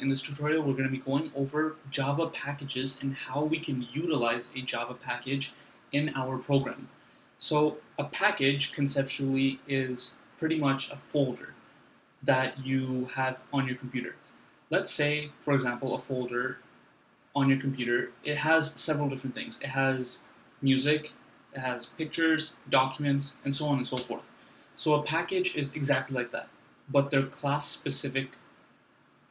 In this tutorial, we're going to be going over Java packages and how we can utilize a Java package in our program. So a package, conceptually, is pretty much a folder that you have on your computer. Let's say, for example, a folder on your computer, it has several different things. It has music, it has pictures, documents, and so on and so forth. So a package is exactly like that, but they're class specific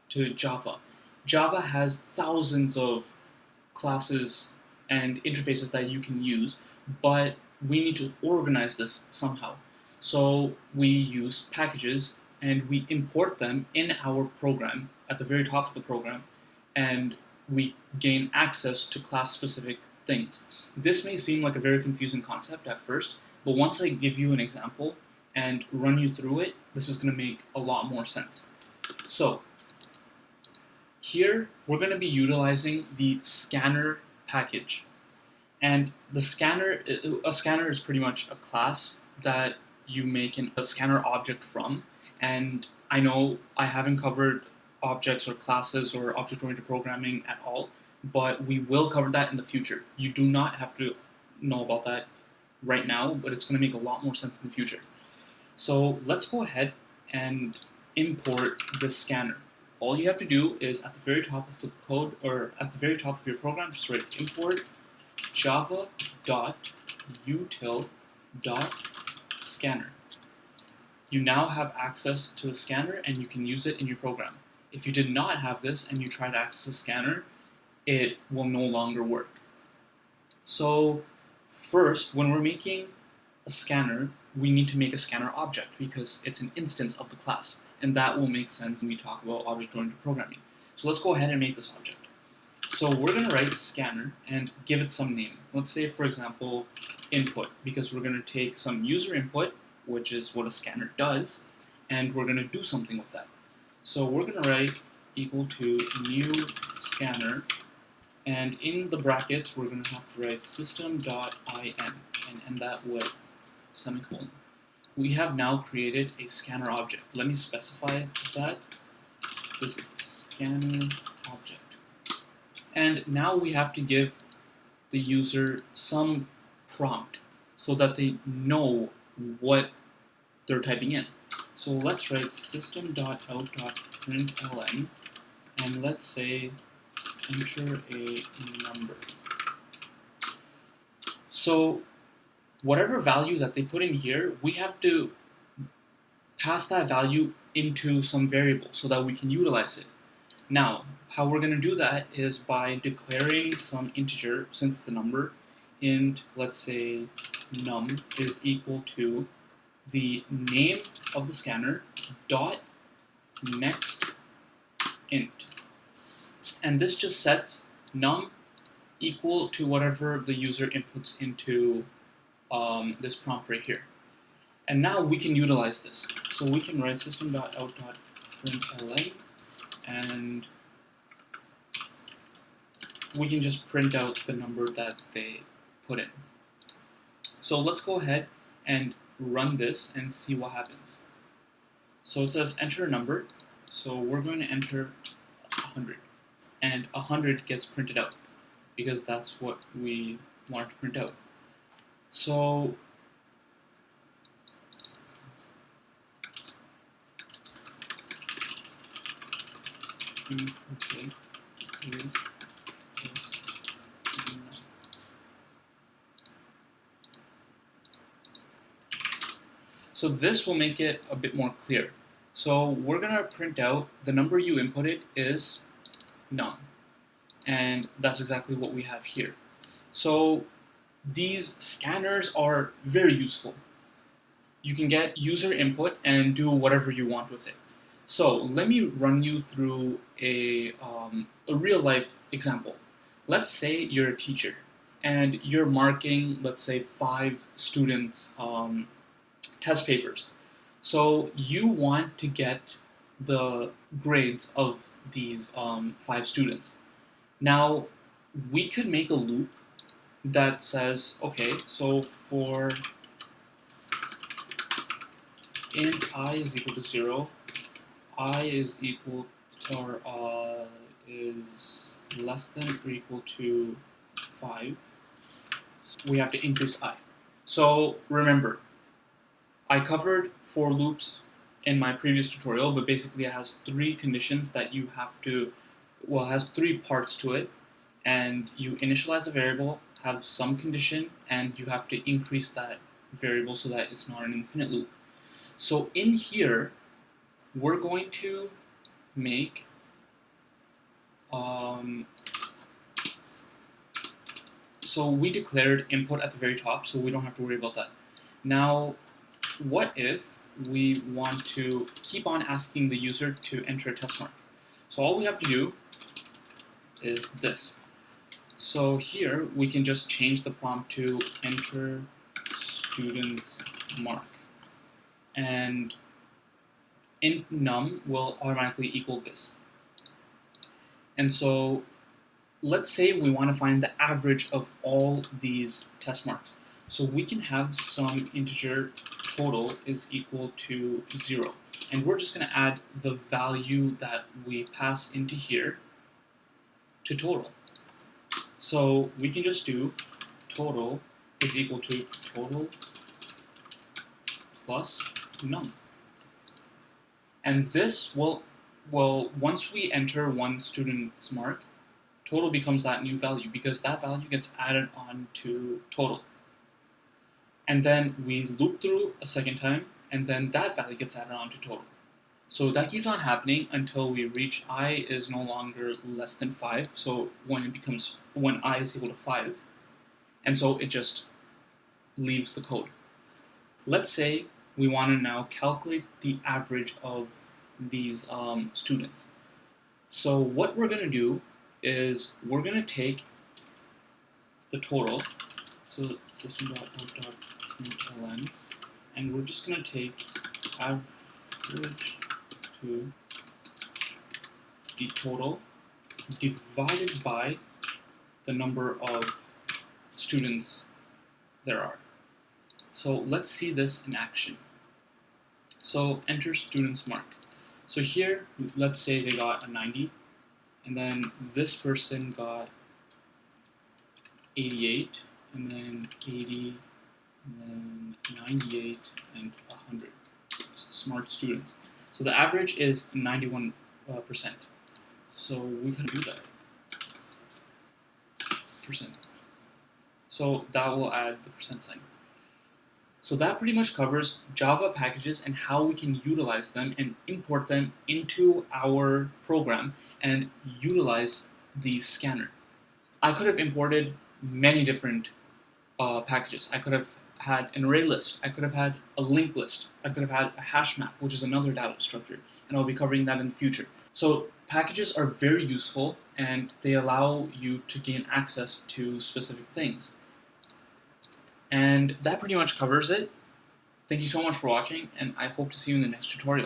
to Java. Java has thousands of classes and interfaces that you can use, but we need to organize this somehow. So we use packages and we import them in our program at the very top of the program, and we gain access to class-specific things. This may seem like a very confusing concept at first, but once I give you an example and run you through it, this is going to make a lot more sense. So here we're going to be utilizing the scanner package. And a scanner is pretty much a class that you make a scanner object from. And I know I haven't covered objects or classes or object-oriented programming at all, but we will cover that in the future. You do not have to know about that right now, but it's going to make a lot more sense in the future. So let's go ahead and import the scanner. All you have to do is at the very top of the code, or at the very top of your program, just write import java.util.scanner. You now have access to the scanner and you can use it in your program. If you did not have this and you try to access the scanner, it will no longer work. So first, when we're making a scanner, we need to make a scanner object because it's an instance of the class, and that will make sense when we talk about object-oriented programming. So let's go ahead and make this object. So we're going to write scanner and give it some name. Let's say, for example, input, because we're going to take some user input, which is what a scanner does, and we're going to do something with that. So we're going to write equal to new scanner, and in the brackets we're going to have to write system.in and end that with semicolon. We have now created a scanner object. Let me specify that. This is a scanner object. And now we have to give the user some prompt so that they know what they're typing in. So let's write system.out.println and let's say enter a number. So whatever value that they put in here, we have to pass that value into some variable so that we can utilize it. Now, how we're going to do that is by declaring some integer, since it's a number, int, let's say num is equal to the name of the scanner dot next int. And this just sets num equal to whatever the user inputs into this prompt right here. And now we can utilize this. So we can write system.out.println and we can just print out the number that they put in. So let's go ahead and run this and see what happens. So it says enter a number, so we're going to enter 100, and 100 gets printed out because that's what we wanted to print out. So okay, so this will make it a bit more clear. So we're going to print out the number you inputted is num, and that's exactly what we have here. So these scanners are very useful. You can get user input and do whatever you want with it. So let me run you through a real-life example. Let's say you're a teacher and you're marking, let's say, 5 students' test papers. So you want to get the grades of these 5 students. Now, we could make a loop that says, okay, so for int I is equal to 0, I is equal, or is less than or equal to 5, so we have to increase I. So remember, I covered for loops in my previous tutorial, but basically it has 3 conditions that you have to, well, it has 3 parts to it, and you initialize a variable, have some condition, and you have to increase that variable so that it's not an infinite loop. So in here, we're going to make so we declared input at the very top, so we don't have to worry about that. Now, what if we want to keep on asking the user to enter a test mark? So all we have to do is this. So here we can just change the prompt to enter student's mark, and int num will automatically equal this. And so let's say we want to find the average of all these test marks. So we can have some integer total is equal to 0. And we're just going to add the value that we pass into here to total. So we can just do total is equal to total plus num. And this will, once we enter one student's mark, total becomes that new value because that value gets added on to total. And then we loop through a second time, and then that value gets added on to total. So that keeps on happening until we reach I is no longer less than 5, so when I is equal to 5, and so it just leaves the code. Let's say we want to now calculate the average of these students. So what we're going to do is we're going to take the total, so system.out.println, and we're just going to take average to the total divided by the number of students there are. So let's see this in action. So enter student's mark. So here, let's say they got a 90, and then this person got 88, and then 80, and then 98, and 100. Smart students. So the average is 91%. So we can do that. Percent. So that will add the percent sign. So that pretty much covers Java packages and how we can utilize them and import them into our program and utilize the scanner. I could have imported many different packages. I could have had an array list. I could have had a linked list. I could have had a hash map, which is another data structure, and I'll be covering that in the future. So packages are very useful, and they allow you to gain access to specific things. And that pretty much covers it. Thank you so much for watching, and I hope to see you in the next tutorial.